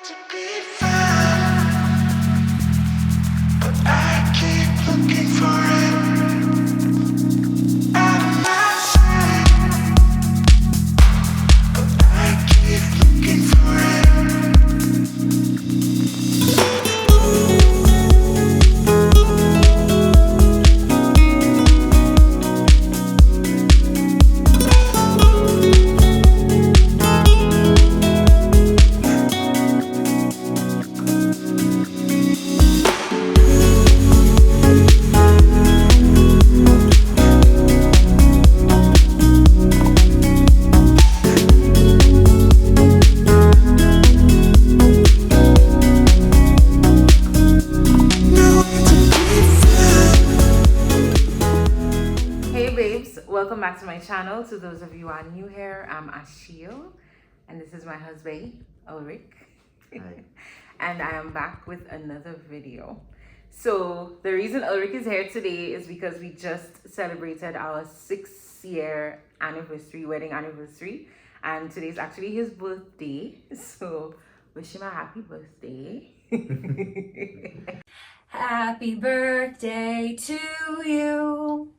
to be found, but I keep looking for it. Out of my sight, but I keep looking for it. Welcome back to my channel. To those of you who are new here, I'm Asheel, and this is my husband, Ulrich. Hi. And I am back with another video. So the reason Ulrich is here today is because we just celebrated our 6-year anniversary, wedding anniversary, and today is actually his birthday. So wish him a happy birthday. Happy birthday to you.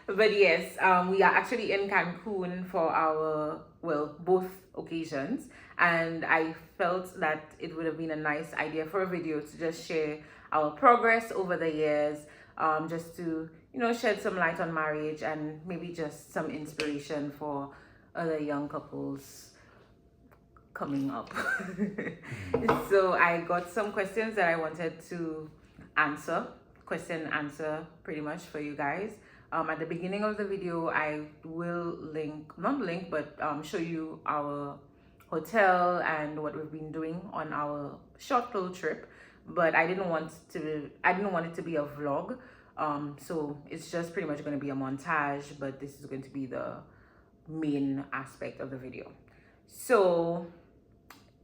But yes, we are actually in Cancun for our, both occasions. And I felt that it would have been a nice idea for a video to just share our progress over the years, just to, shed some light on marriage and maybe just some inspiration for other young couples coming up. So I got some questions that I wanted to answer, question and answer pretty much for you guys. At the beginning of the video, I will show you our hotel and what we've been doing on our short little trip. But I didn't want it to be a vlog. So it's just pretty much going to be a montage, but this is going to be the main aspect of the video. So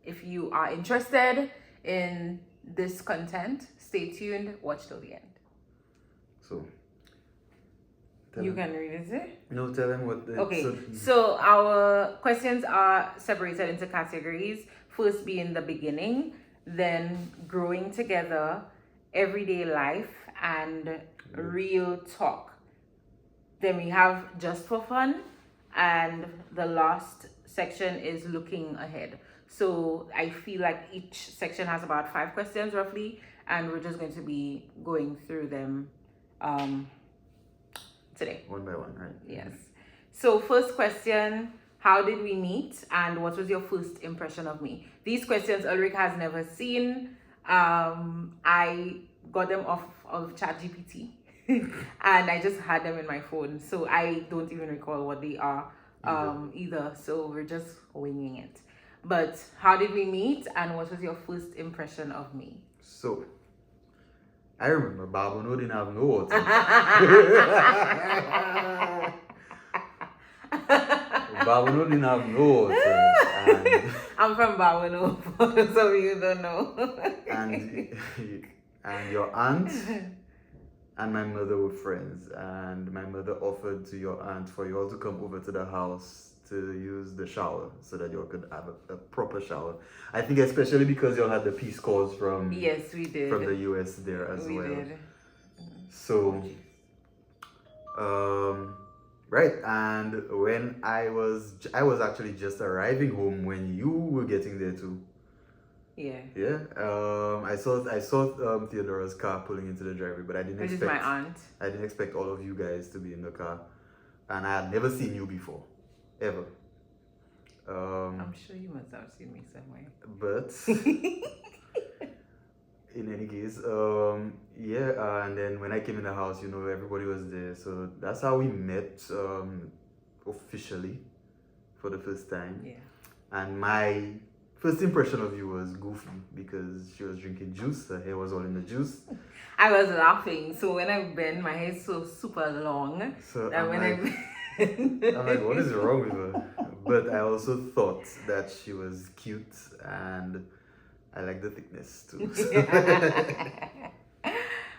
if you are interested in this content, stay tuned, watch till the end. So you can read it, eh? No, tell them what the... Okay, so our questions are separated into categories. First being the beginning, then growing together, everyday life, and real talk. Then we have just for fun, and the last section is looking ahead. So I feel like each section has about 5 questions roughly, and we're just going to be going through them today. One by one, right? Yes. So first question, how did we meet and what was your first impression of me? These questions Ulrich has never seen. I got them off of ChatGPT and I just had them in my phone. So I don't even recall what they are either. So we're just winging it. But how did we meet and what was your first impression of me? So I remember Babano didn't have no water. Babano didn't have no water. And I'm from Babano, for those of you who don't know. and your aunt and my mother were friends. And my mother offered to your aunt for you all to come over to the house to use the shower so that you all could have a proper shower. I think especially because you all had the Peace Corps from... Yes, we did. From the US there as well. We did. So, right, and when I was actually just arriving home when you were getting there too. Yeah. Yeah. I saw Theodora's car pulling into the driveway, but I didn't expect. Which is my aunt. I didn't expect all of you guys to be in the car, and I had never seen you before, ever. I'm sure you must have seen me somewhere. But in any case, and then when I came in the house, everybody was there. So that's how we met officially for the first time. Yeah. And my first impression of you was goofy because she was drinking juice. Her hair was all in the juice. I was laughing. So when I bend, my hair is so super long. So that I'm like, what is wrong with her? But I also thought that she was cute and I like the thickness too.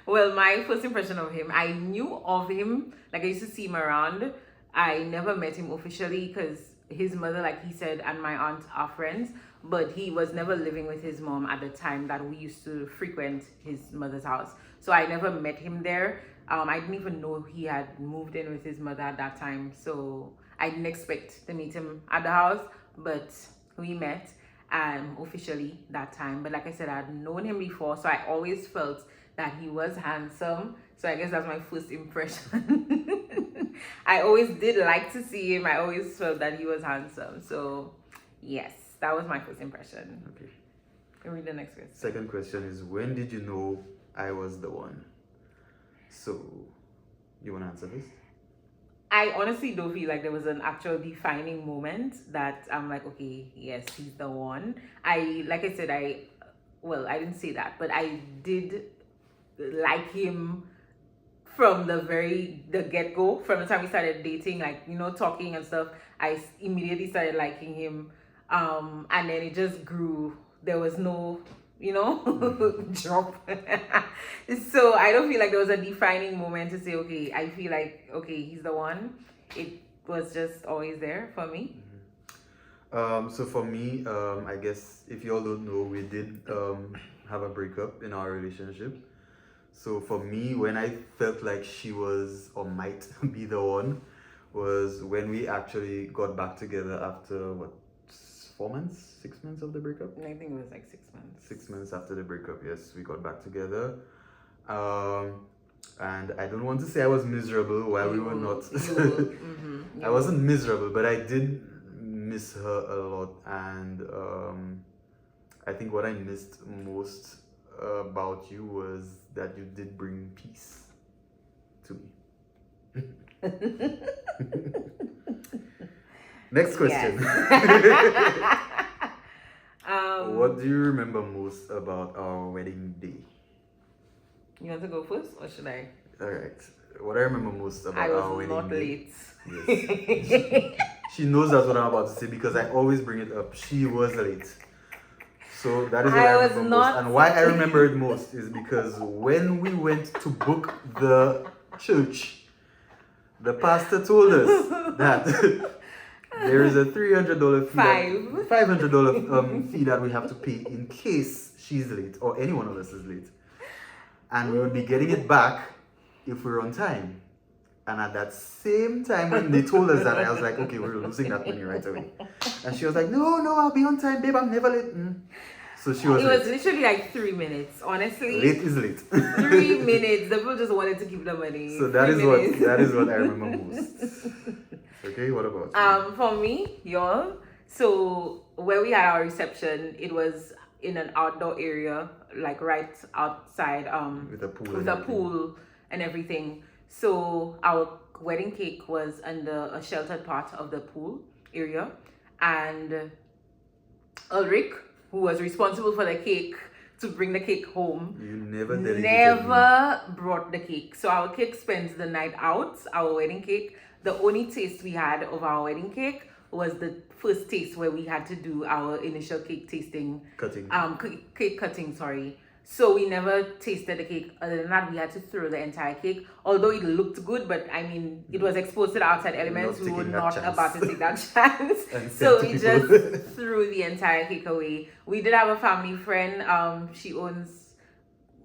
Well, my first impression of him, I knew of him. Like I used to see him around. I never met him officially because his mother, like he said, and my aunt are friends. but he was never living with his mom at the time that we used to frequent his mother's house. So I never met him there. I didn't even know he had moved in with his mother at that time. So I didn't expect to meet him at the house, but we met officially that time. But like I said, I had known him before, so I always felt that he was handsome. So I guess that's my first impression. I always did like to see him. I always felt that he was handsome. So yes, that was my first impression. Okay. Can read the next question. Second question is, when did you know I was the one? So, you want to answer this? I honestly don't feel like there was an actual defining moment that I'm like, okay, yes, he's the one. Like I said, I didn't say that, but I did like him from the get-go, from the time we started dating, like, talking and stuff. I immediately started liking him, and then it just grew. There was no drop. So I don't feel like there was a defining moment to say, okay, I feel like, okay, he's the one. It was just always there for me. So for me, I guess if you all don't know, we did have a breakup in our relationship. So for me, when I felt like she was or might be the one, was when we actually got back together after 4 months, 6 months of the breakup? I think it was like 6 months. 6 months after the breakup, yes, we got back together. And I don't want to say I was miserable while we were not. I wasn't miserable, but I did miss her a lot. And I think what I missed most about you was that you did bring peace to me. Next question. What do you remember most about our wedding day? You want to go first, or should I? Alright. What I remember most about I our was wedding not day. late. Yes. She knows that's what I'm about to say because I always bring it up. She was late. So that is what I remember most. And why I remember it most is because when we went to book the church, the pastor told us that there is a $300 fee, $500 fee that we have to pay in case she's late or any one of us is late. And we would be getting it back if we're on time. And at that same time when they told us that, I was like, okay, we're losing that money right away. And she was like, no, I'll be on time, babe, I'm never late. So she was It late. was literally like 3 minutes, honestly. Late is late. 3 minutes. The people just wanted to keep the money. So that is what I remember most. Okay, what about you? For me, y'all, so where we had our reception, it was in an outdoor area, like right outside, With a pool. with a pool and everything. So our wedding cake was under a sheltered part of the pool area, and Ulrich, who was responsible for the cake, to bring the cake home, You never delegated me. never brought the cake. So our cake spends the night out, our wedding cake. The only taste we had of our wedding cake was the first taste where we had to do our initial cake tasting. Cutting. Cake cutting, sorry. So we never tasted the cake. Other than that, we had to throw the entire cake. Although it looked good, but I mean, it was exposed to the outside elements. We were taking that not chance. about to take that chance. And So said to we people. just threw the entire cake away. We did have a family friend. She owns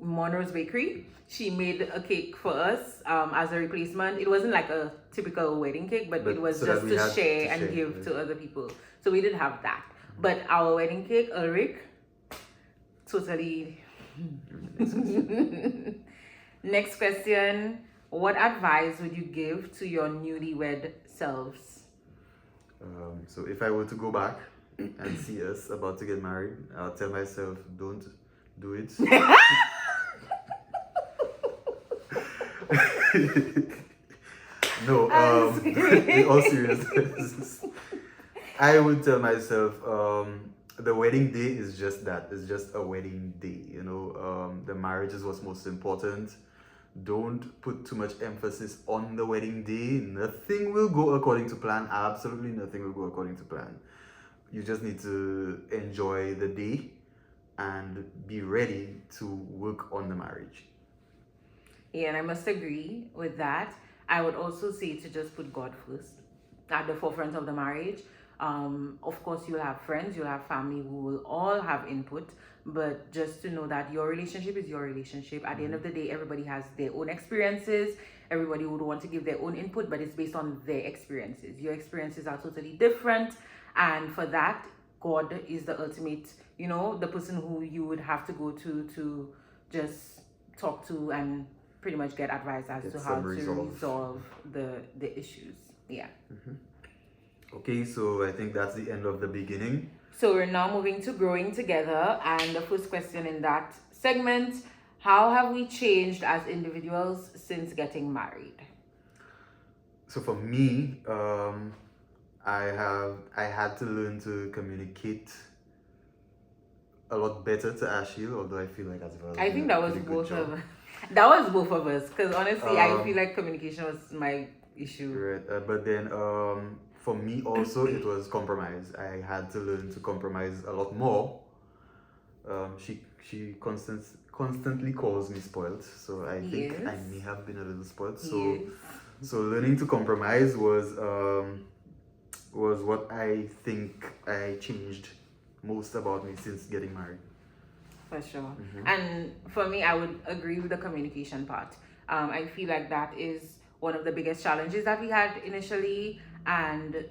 Monroe's Bakery. She made a cake for us as a replacement. It wasn't like a typical wedding cake, but it was so that just we to had share to and share, give right. to other people. So we did have that. But our wedding cake, Ulrich, totally. Next question. What advice would you give to your newlywed selves? So if I were to go back and see us about to get married, I'll tell myself, don't do it. No, in all seriousness, I would tell myself, the wedding day is just that. It's just a wedding day, the marriage is what's most important. Don't put too much emphasis on the wedding day. Nothing will go according to plan. Absolutely nothing will go according to plan. You just need to enjoy the day and be ready to work on the marriage. Yeah, and I must agree with that. I would also say to just put God first at the forefront of the marriage. Of course, you'll have friends, you'll have family who will all have input, but just to know that your relationship is your relationship. At the end of the day, everybody has their own experiences. Everybody would want to give their own input, but it's based on their experiences. Your experiences are totally different, and for that, God is the ultimate, the person who you would have to go to just talk to and pretty much get advice as Get to how some to resolve. resolve the issues. Yeah. Okay, so I think that's the end of the beginning. So we're now moving to growing together, and the first question in that segment: how have we changed as individuals since getting married? So for me, I had to learn to communicate a lot better to Asheel, although I feel like as well. I think that was both of us. That was both of us, because honestly, I feel like communication was my issue. Right, but then for me also it was compromise. I had to learn to compromise a lot more. She constantly calls me spoiled, so I think I Yes. may have been a little spoiled. So Yes. so learning to compromise was what I think I changed most about me since getting married. For sure. And for me, I would agree with the communication part. I feel like that is one of the biggest challenges that we had initially, and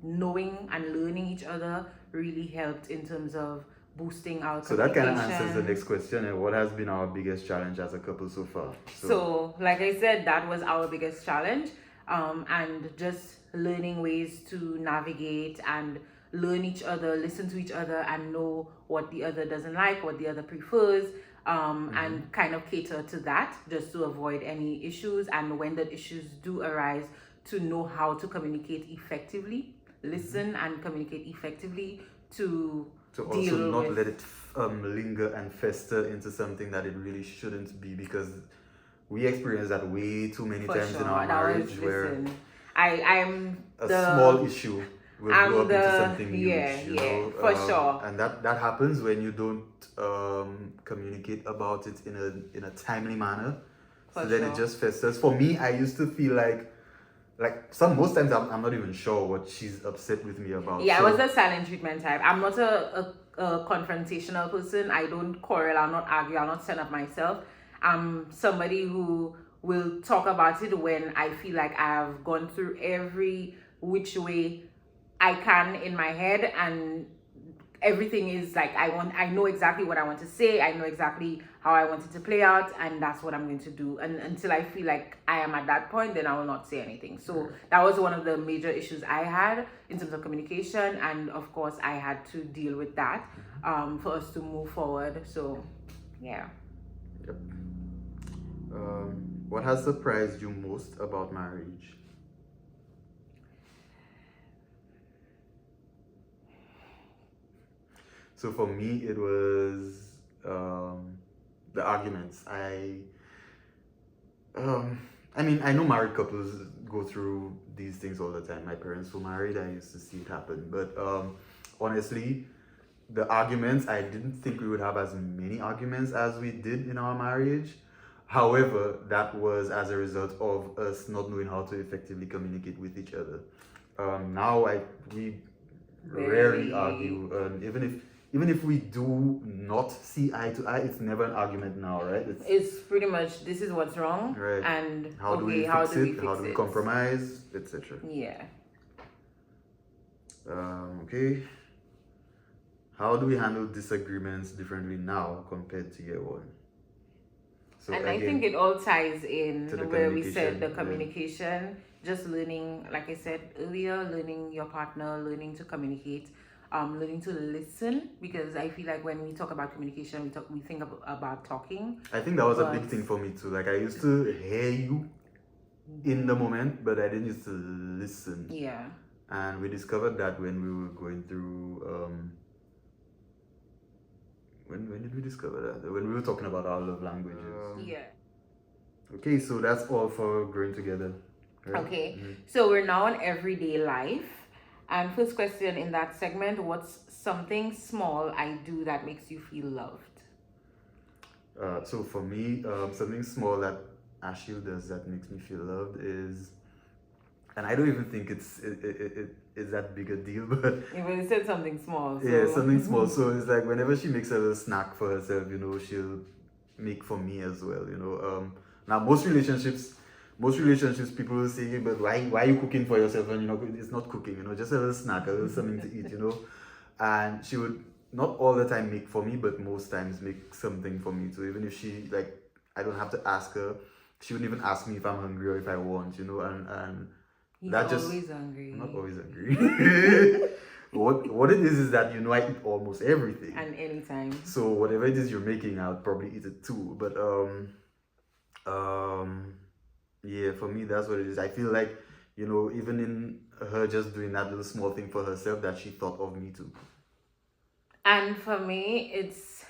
knowing and learning each other really helped in terms of boosting our So that kind of communication. answers the next question. And what has been our biggest challenge as a couple so far? So, like I said, that was our biggest challenge, and just learning ways to navigate and learn each other, listen to each other, and know what the other doesn't like, what the other prefers, and kind of cater to that just to avoid any issues. And when the issues do arise, to know how to communicate effectively, listen and communicate effectively to also deal not with. let it linger and fester into something that it really shouldn't be, because we experience that way too many For times sure. in our That was, marriage where listen, I'm a the small issue will I'm blow up into the- something yeah, huge. yeah, for sure. And that happens when you don't communicate about it in a timely manner. For So then sure. it just festers. For me, I used to feel like most times I'm not even sure what she's upset with me about. Yeah, So- I was the silent treatment type. I'm not a confrontational person. I don't quarrel. I'll not argue. I'll not stand up myself. I'm somebody who will talk about it when I feel like I've gone through every which way I can in my head, and everything is like I know exactly what I want to say. I know exactly how I want it to play out, and that's what I'm going to do. And until I feel like I am at that point, then I will not say anything. So that was one of the major issues I had in terms of communication, and of course I had to deal with that for us to move forward. So yeah. Yep. What has surprised you most about marriage? So for me, it was the arguments. I mean, I know married couples go through these things all the time. My parents were married. I used to see it happen. But honestly, the arguments, I didn't think we would have as many arguments as we did in our marriage. However, that was as a result of us not knowing how to effectively communicate with each other. Now we rarely Very- argue, even if we do not see eye to eye, it's never an argument now, right? It's pretty much this is what's wrong, Right. and How do we how fix do we it? fix How do we it? compromise, etc. Yeah. Okay. How do we handle disagreements differently now compared to year one? So And I again, think it all ties in to the where we said the communication, yeah. communication, just learning, like I said earlier, learning your partner, learning to communicate, learning to listen, because I feel like when we talk about communication, we think about talking. I think that was a big but- thing for me too. Like I used to hear you in the moment, but I didn't used to listen. Yeah. And we discovered that when we were going through when did we discover that? When we were talking about our love languages. Yeah. Okay, so that's all for growing together. right? Okay. Mhm. So we're now on everyday life. And first question in that segment: what's something small I do that makes you feel loved? So for me, something small that Asheel does that makes me feel loved is, and I don't even think is that big a deal, but Yeah, but you said something small. So. yeah, something small. So it's like whenever she makes a little snack for herself, you know, she'll make for me as well. You know, now most relationships, people will say, but why are you cooking for yourself? And you know, it's not cooking. You know, just a little snack, a little something to eat. You know, and she would not all the time make for me, but most times make something for me too. Even if she like, I don't have to ask her. She wouldn't even ask me if I'm hungry or if I want. You know, and He's that just always hungry. I'm not always hungry. What it is that you know I eat almost everything. And anytime. So whatever it is you're making, I'll probably eat it too. But yeah, for me that's what it is. I feel like, you know, even in her just doing that little small thing for herself, that she thought of me too. And for me, it's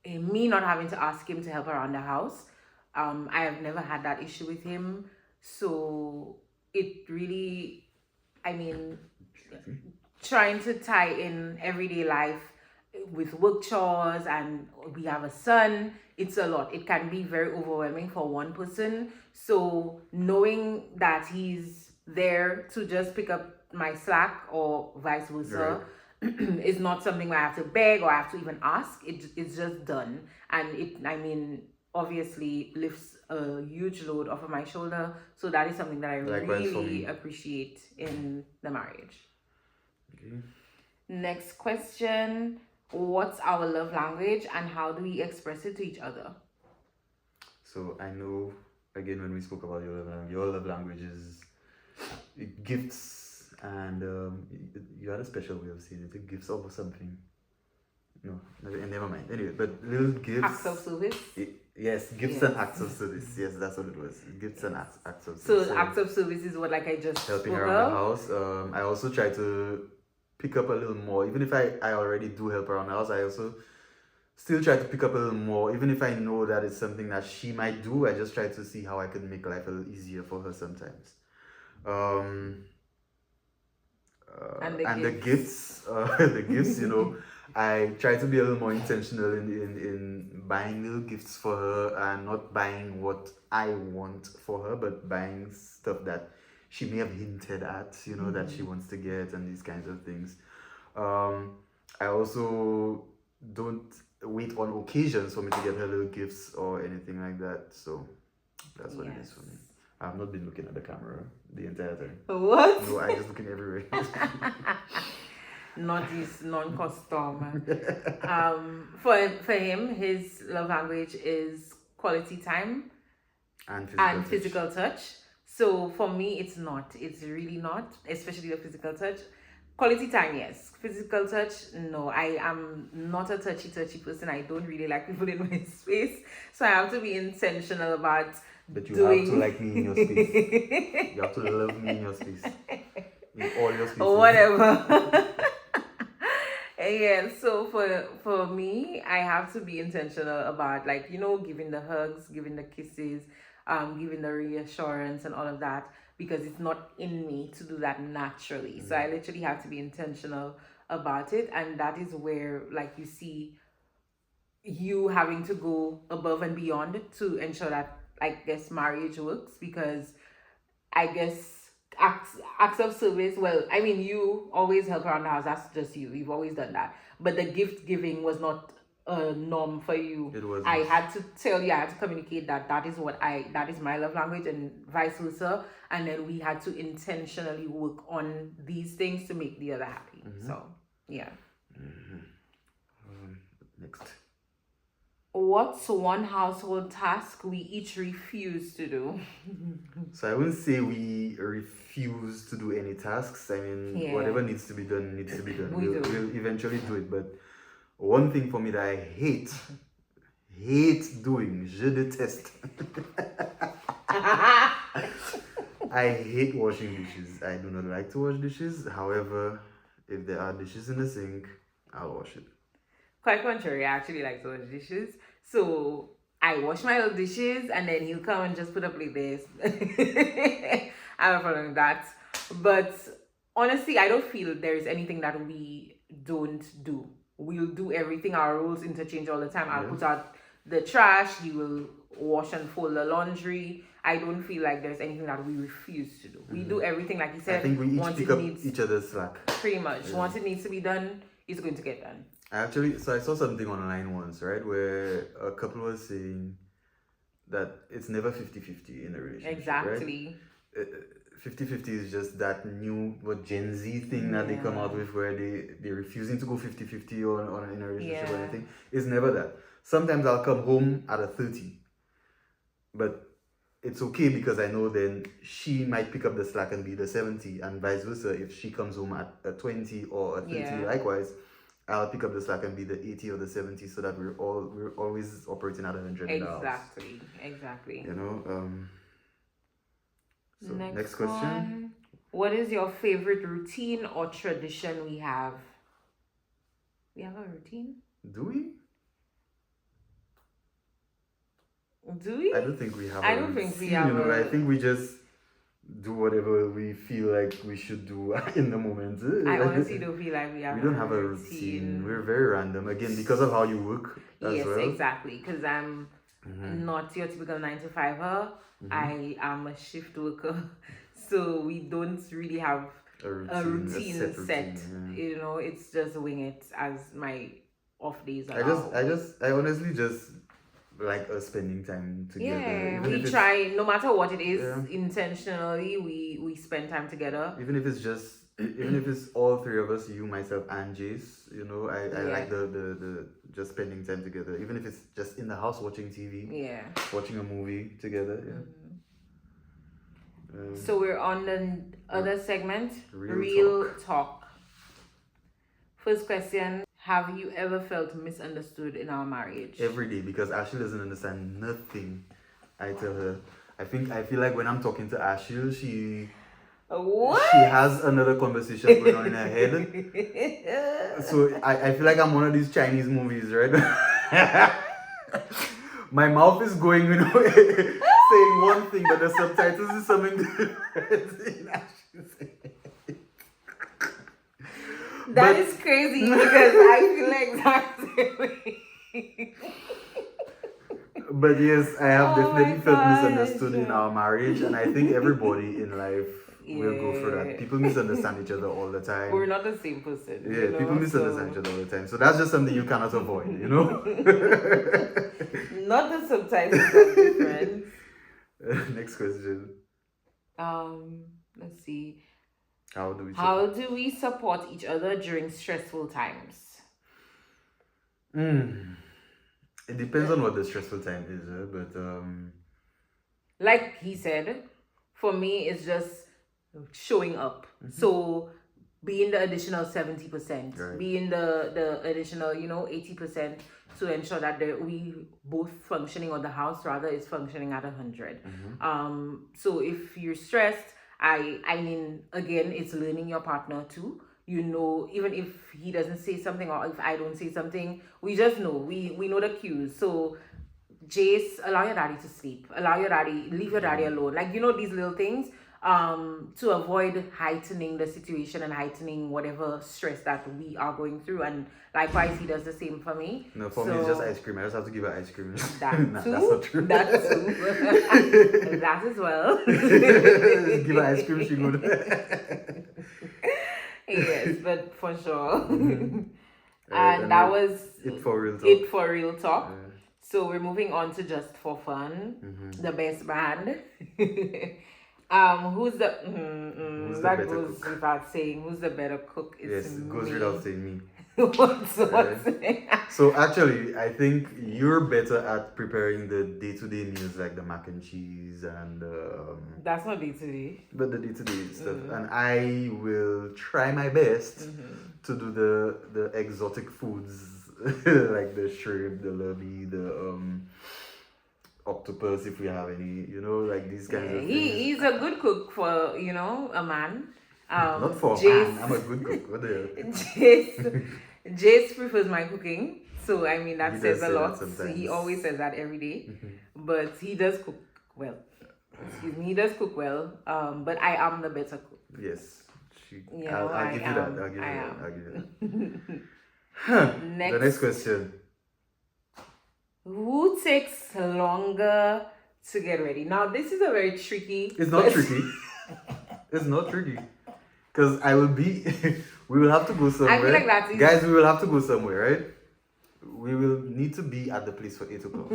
me not having to ask him to help around the house. I have never had that issue with him. So it really, I mean, trying to tie in everyday life with work chores, and we have a son, it's a lot. It can be very overwhelming for one person. So knowing that he's there to just pick up my slack or vice versa is not something where I have to beg or I have to even ask. It's just done. And it, I mean, obviously lifts a huge load off of my shoulder. So that is something that I Likewise for really me. appreciate in the marriage. Okay. Next question. What's our love language and how do we express it to each other? So I know again when we spoke about your love language is gifts, and you had a special way of saying it, gifts or something. No, never mind. Anyway, but little gifts. Acts of service. Yes, gifts Yes. and acts of service. Yes, that's what it was. Gifts and acts of So service. acts of service is what, like I just Helping spoke around of. the house. I also try to pick up a little more. Even if I already do help around the house, I also still try to pick up a little more. Even if I know that it's something that she might do, I just try to see how I can make life a little easier for her sometimes. And the gifts, the gifts, you know, I try to be a little more intentional in buying little gifts for her, and not buying what I want for her, but buying stuff that she may have hinted at, you know, that she wants to get, and these kinds of things. I also don't wait on occasions for me to get her little gifts or anything like that. So that's what it is for me. I've not been looking at the camera the entire time. What? No, I'm just looking everywhere. Not this non-custom. For him, his love language is quality time And physical touch. So for me, it's not. It's really not, especially the physical touch. Quality time, yes. Physical touch, no. I am not a touchy person. I don't really like people in my space. So I have to be intentional about But you doing... have to like me in your space. You have to love me in your space. In all your spaces. Whatever. Yeah, so for me, I have to be intentional about, like, you know, giving the hugs, giving the kisses, giving the reassurance and all of that, because it's not in me to do that naturally. So I literally have to be intentional about it, and that is where, like, you see you having to go above and beyond to ensure that, I guess, marriage works, because I guess acts of service, well, I mean, you always help around the house. That's just you've always done that, but the gift giving was not a norm for you. It wasn't. I had to tell you, I had to communicate that is my love language, and vice versa, and then we had to intentionally work on these things to make the other happy. So yeah. Next. What's one household task we each refuse to do? So I wouldn't say we refuse to do any tasks. I mean, Yeah. whatever needs to be done needs to be done. We do. We'll eventually do it. But one thing for me that I hate doing, je déteste. I hate washing dishes. I do not like to wash dishes. However, if there are dishes in the sink, I'll wash it. Quite contrary, I actually like to wash dishes. So I wash my little dishes, and then he'll come and just put up like this. I have a problem with that. But honestly, I don't feel there is anything that we don't do. We'll do everything. Our roles interchange all the time. I'll put out the trash. He will wash and fold the laundry. I don't feel like there's anything that we refuse to do. We do everything, like you I said. think we each once pick it up needs, each other's slack. pretty much. Once it needs to be done, it's going to get done. So I saw something online once, right, where a couple was saying that it's never 50-50 in a relationship, Exactly. right? 50-50 is just that new Gen Z thing that they come out with, where they're refusing to go 50-50 in a relationship or anything. It's never that. Sometimes I'll come home at a 30, but it's okay because I know then she might pick up the slack and be the 70, and vice versa. If she comes home at a 20 or a 30, likewise, I'll pick up the slack and be the 80 or the 70, so that we're always operating at 100 in the house. Exactly. You know. So next one. question. What is your favorite routine or tradition we have? We have a routine? Do we? Do we? I don't think we have. I don't think we have. I think we just do whatever we feel like we should do in the moment. I honestly don't feel like we have. We don't have a routine. We're very random again because of how you work as well. Yes, exactly. Because I'm not your typical 9-to-5er. I am a shift worker, so we don't really have a routine set. Yeah. You know, it's just wing it as my off days are. I honestly just like us spending time together. Yeah, we try, no matter what it is, intentionally we spend time together. Even if it's all three of us, you, myself, and Jace, you know, I like the just spending time together. Even if it's just in the house watching TV, watching a movie together. So we're on the other segment, Real talk. First question: have you ever felt misunderstood in our marriage? Every day, because Ashley doesn't understand nothing I tell her. I feel like when I'm talking to Ashley, she has another conversation going on in her head. So I feel like I'm one of these Chinese movies, right? My mouth is going, you know, saying one thing, but the subtitles is something different. That is crazy because I feel like exactly. But yes, I have definitely felt misunderstood in our marriage, and I think everybody in life will go through that. People misunderstand each other all the time. We're not the same person. Yeah, people misunderstand each other all the time. So that's just something you cannot avoid, you know? Not the subtitles are different. Next question. Let's see. How do we support each other during stressful times? It depends on what the stressful time is, but like he said, for me it's just showing up. So being the additional 70%, being the additional 80% to ensure that we both functioning, or the house rather is functioning at 100. So if you're stressed, I mean, again, it's learning your partner too. You know, even if he doesn't say something or if I don't say something, we just know. We know the cues. So, Jace, allow your daddy to sleep. Leave your daddy alone. Like, these little things to avoid heightening the situation and heightening whatever stress that we are going through. And likewise, he does the same for me. No, for me, it's just ice cream. I just have to give her ice cream. That nah, too. That's not true. That too. That as well. Give her ice cream, she would. Yes, but for sure. And that was it for real talk. So we're moving on to Just for Fun, the best band. Who's the that better goes cook? without saying. Who's the better cook? Yes, it goes me. without saying me. What's So actually, I think you're better at preparing the day-to-day meals, like the mac and cheese and that's not day-to-day. but the day-to-day stuff. And I will try my best to do the exotic foods like the shrimp, the lobby, the octopus, if we have any, like these kinds of things. He's a good cook for a man. Not for Jace, man. I'm a good cook. What the hell? Jace prefers my cooking, so I mean that He says does a say lot. that sometimes. He always says that every day, but he does cook well. Excuse me, he does cook well. But I am the better cook. Yes. I'll give you that. I'll give you that. Next. The next question. Who takes longer to get ready. Now, this is a very tricky. It's not tricky. It's not tricky. Because I will be, we will have to go somewhere. I feel like that's easy. Guys, we will have to go somewhere, right? We will need to be at the place for 8 o'clock.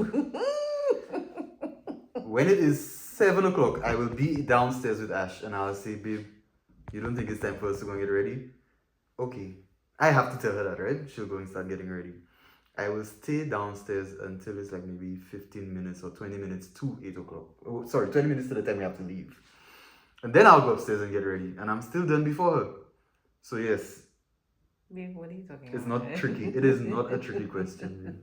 When it is 7 o'clock, I will be downstairs with Ash and I'll say, babe, you don't think it's time for us to go and get ready? Okay. I have to tell her that, right? She'll go and start getting ready. I will stay downstairs until it's like maybe 15 minutes or 20 minutes to 8 o'clock. Oh, sorry, 20 minutes to the time we have to leave. And then I'll go upstairs and get ready. And I'm still done before her. So yes, Babe, what are you talking it's about? not tricky. It is not a tricky question.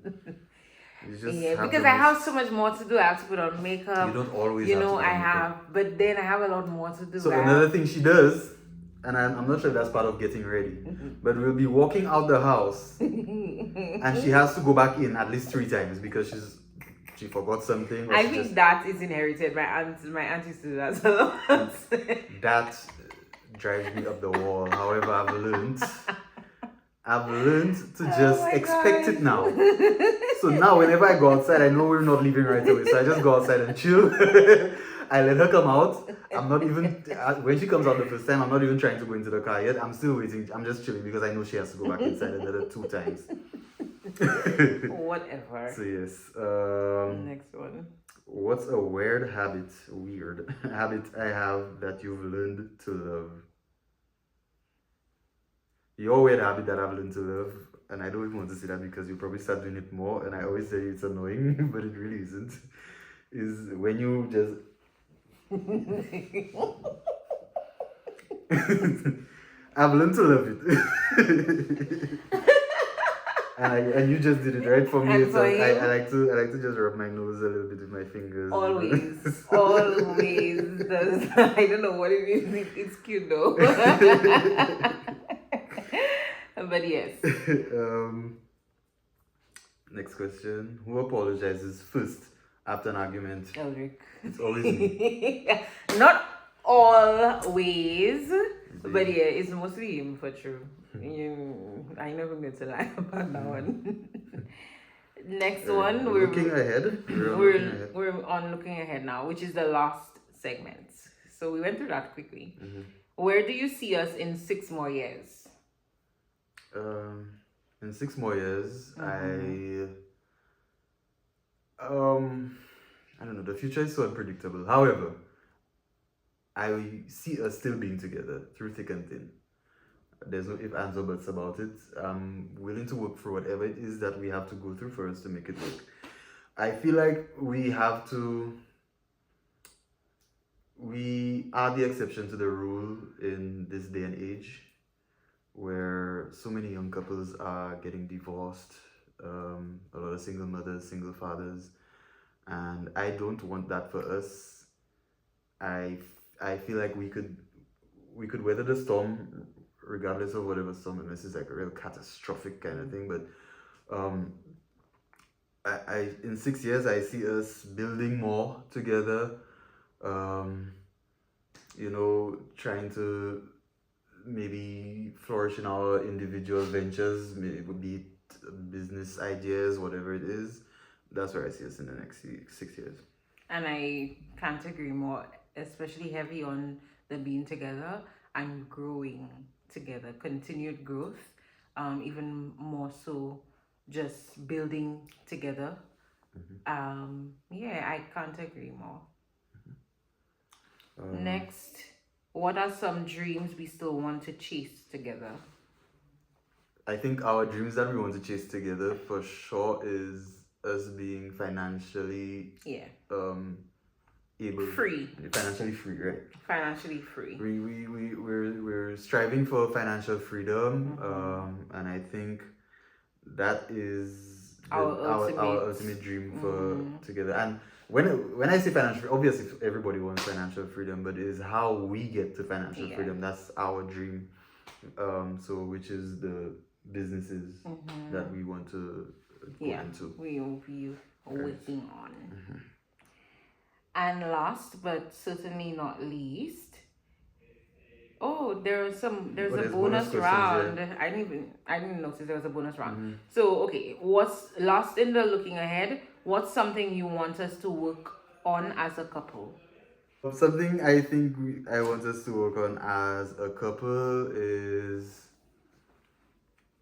You just Yeah, have because the I have most- so much more to do. I have to put on makeup. You don't always You have know, to do I makeup. have, but then I have a lot more to do. So I another have- thing she does, and I'm not sure if that's part of getting ready, but we'll be walking out the house and she has to go back in at least 3 times because she forgot something. Or I she think just, that is inherited. My aunt used to do that a lot. that drives me up the wall. However, I've learned to just my expect gosh. it now. So now whenever I go outside, I know we're not leaving right away. So I just go outside and chill. I let her come out. I'm not even, when she comes out the first time, I'm not even trying to go into the car yet. I'm still waiting. I'm just chilling because I know she has to go back inside another 2 times. Whatever. So yes. Next one. What's a weird habit I have that you've learned to love? Your weird habit that I've learned to love, and I don't even want to say that because you probably start doing it more, and I always say it's annoying, but it really isn't, is when you just... I've learned to love it. And you just did it right for me. And So for I like to just rub my nose a little bit with my fingers. Always. Does. I don't know what it is. It's cute though. But yes. Next question. Who apologizes first after an argument? Eldrick. It's always me. Not always. But yeah, it's mostly him for true. I never going to lie about that one. Next one, we're looking ahead. We're on looking ahead now, which is the last segment. So we went through that quickly. Mm-hmm. Where do you see us in 6 more years? In 6 more years, Mm-hmm. I don't know. The future is so unpredictable. However, I see us still being together through thick and thin. There's no ifs, ands, or buts about it. I'm willing to work through whatever it is that we have to go through for us to make it work. I feel like we are the exception to the rule in this day and age, where so many young couples are getting divorced, a lot of single mothers, single fathers, and I don't want that for us. I feel like we could weather the storm regardless of whatever storm, and this is like a real catastrophic kind of thing, but I in 6 years I see us building more together, trying to maybe flourish in our individual ventures. It would be business ideas, whatever it is. That's where I see us in the next 6 years. And I can't agree more, especially heavy on the being together and growing together, continued growth, even more so just building together. I can't agree more. Next, what are some dreams we still want to chase together? I think our dreams that we want to chase together for sure is us being financially financially free, right? Financially free. We're striving for financial freedom, and I think that is our ultimate dream for together. And when I say financial, obviously everybody wants financial freedom, but it is how we get to financial freedom. That's our dream. So which is the businesses that we want to go into. We will be working on. And last but certainly not least, there's a bonus bonus questions, round. I didn't notice there was a bonus round. So okay, what's last in the looking ahead? What's something you want us to work on as a couple? Something I think I want us to work on as a couple is,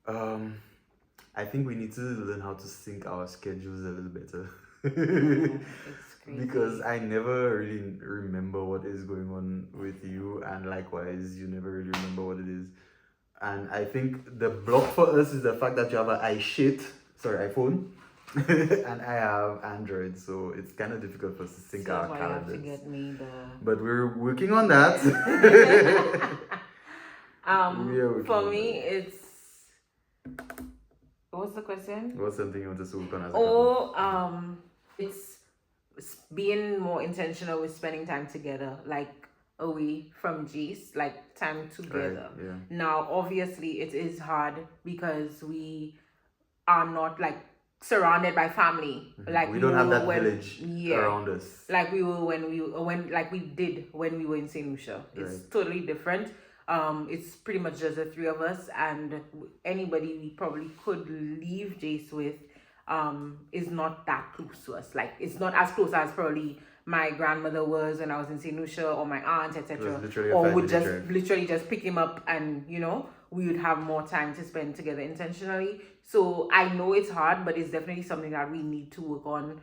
I think we need to learn how to sync our schedules a little better. It's crazy. Because I never really remember what is going on with you, and likewise, you never really remember what it is. And I think the block for us is the fact that you have an iPhone, and I have Android, so it's kind of difficult for us to sync So our why you have to calendars. get me the But we're working on that. We are working for on me that. it's what's the question? What's something you want us to work on as a Oh, it's being more intentional with spending time together, like away from G's, like time couple? together. Right, yeah. Now, obviously, it is hard because we are not like surrounded by family. Like We don't have were that village around us. like we were when like we did when we were in Saint Lucia. It's Right. totally different. It's pretty much just the three of us, and anybody we probably could leave Jace with is not that close to us. Like it's not as close as probably my grandmother was when I was in Saint Lucia, or my aunt, It etc. was literally a Or 5 would minute just drive. literally just pick him up, and we would have more time to spend together intentionally. So I know it's hard, but it's definitely something that we need to work on.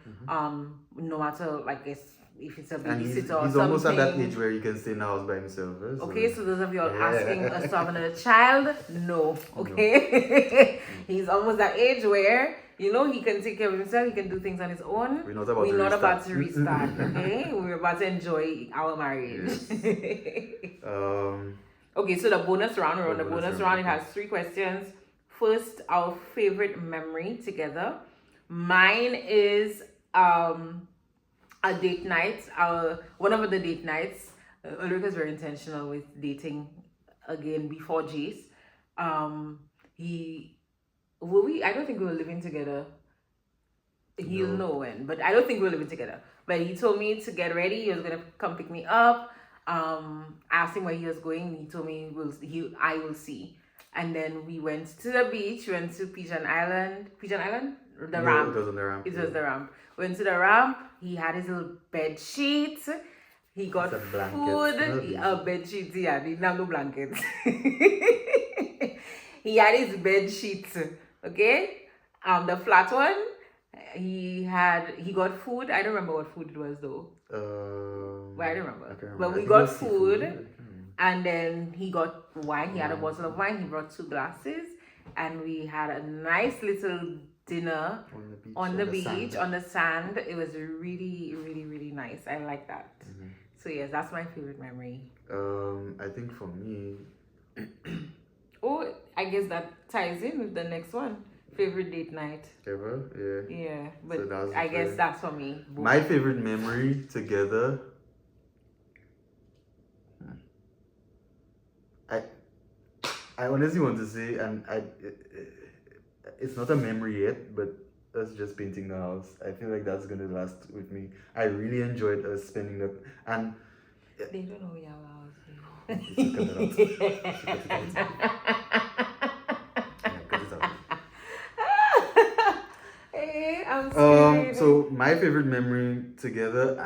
No matter, like, if it's a And he's babysitter or something. almost at that age where he can stay in the house by himself. So. Okay, so those of you all Yeah. asking us to have another child, no. Okay, he's almost that age where he can take care of himself. He can do things on his own. We're not about to restart. About to restart. Okay, we're about to enjoy our marriage. Okay, so the bonus round. We're on the bonus round. It has 3 questions. First, our favorite memory together. Mine is a date night. One of the date nights. Ulrika's very intentional with dating again before Jace. I don't think we were living together. He'll No. know when, but I don't think we were living together. But he told me to get ready. He was gonna come pick me up. Asked him where he was going. He told me I will see. And then we went to the beach. We went to Pigeon Island. Pigeon Island? The ramp. It was on the ramp. It was the ramp. Went to the ramp. He had his little bed sheet. He got It's a blanket. food. A bed sheet. Yeah, he didn't have no blankets. He had his bed sheet. Okay, the flat one. He got food. I don't remember what food it was though. Well, I don't remember. I can't remember. But I we think got it was seafood. food. And then he got wine. He had a bottle of wine. He brought 2 glasses, and we had a nice little dinner on the beach, on the sand. It was really, really, really nice. I like that. So yes, that's my favorite memory. I think for me, Oh, I guess that ties in with the next one. Favorite date night. ever, yeah. Yeah, but So that was I guess the- that's for me. Both. My favorite memory together. I honestly want to say, and it's not a memory yet, but us just painting the house. I feel like that's gonna last with me. I really enjoyed us spending the and. They don't know your house. She cut it out. She cut it out. Yeah, cut it out. Hey, I'm scared. So my favorite memory together,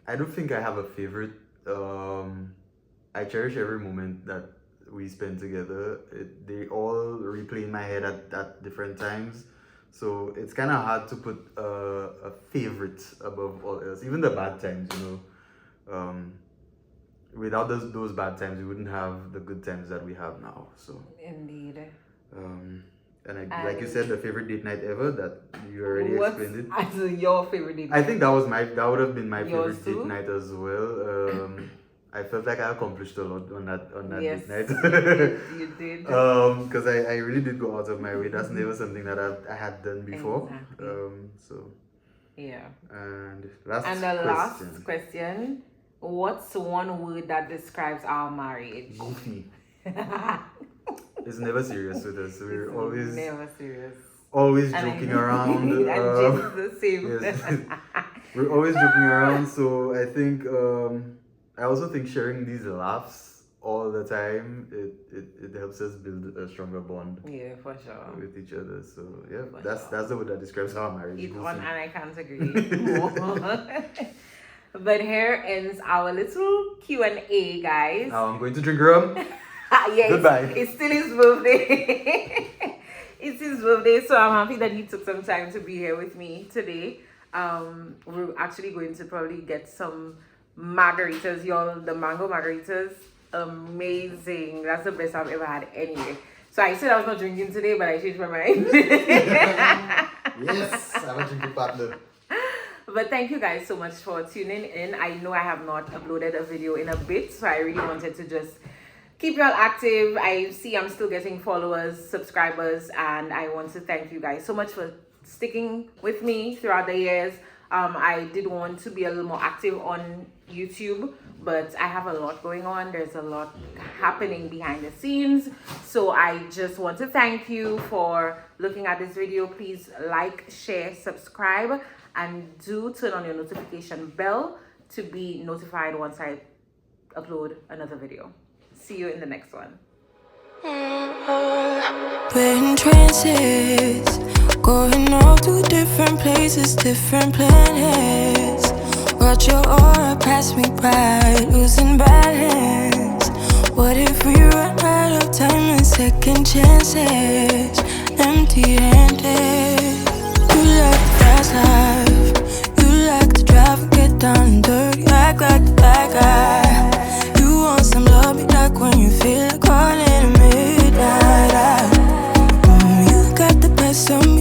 I don't think I have a favorite. I cherish every moment that we spend together. They all replay in my head at different times. So it's kind of hard to put a favorite above all else. Even the bad times, without those bad times, we wouldn't have the good times that we have now. So Indeed. Like you said, the favorite date night ever that you already explained it. What's your favorite date I night? think that would have been my Yours favorite too? date night as well. I felt like I accomplished a lot on that Yes, date night. you did. Because I really did go out of my way. That's never something that I had done before. Exactly. So Yeah. and last And the last question: what's one word that describes our marriage? Goofy. It's never serious with us. We're always never serious. always And joking I- around. and James is the same. Yes. We're always joking around, so I think I also think sharing these laughs all the time it helps us build a stronger bond Yeah, for sure. with each other. So yeah, For that's sure. the word that describes our marriage. It's Goofy. one, and I can't agree more. But here ends our little Q&A, guys. Now I'm going to drink rum. Yeah, Goodbye. it's still his birthday. It's his birthday, so I'm happy that he took some time to be here with me today. We're actually going to probably get some margaritas, y'all. The mango margaritas, amazing. That's the best I've ever had anyway. So I said I was not drinking today, but I changed my mind. Yes, I'm a drinking partner. But thank you guys so much for tuning in. I know I have not uploaded a video in a bit, so I really wanted to just keep y'all active. I see I'm still getting followers, subscribers, and I want to thank you guys so much for sticking with me throughout the years. I did want to be a little more active on YouTube, but I have a lot going on. There's a lot happening behind the scenes. So I just want to thank you for looking at this video. Please like, share, subscribe, and do turn on your notification bell to be notified once I upload another video. See you in the next one. We're in trances, going off to different places, different planets. Watch your aura pass me by, losing balance. What if we run out of time and second chances? Empty-handed. You like the fast life, you like to drive and get down and dirty, act like the bad guy. You want some love, be like when you feel like calling at midnight. You got the best of me.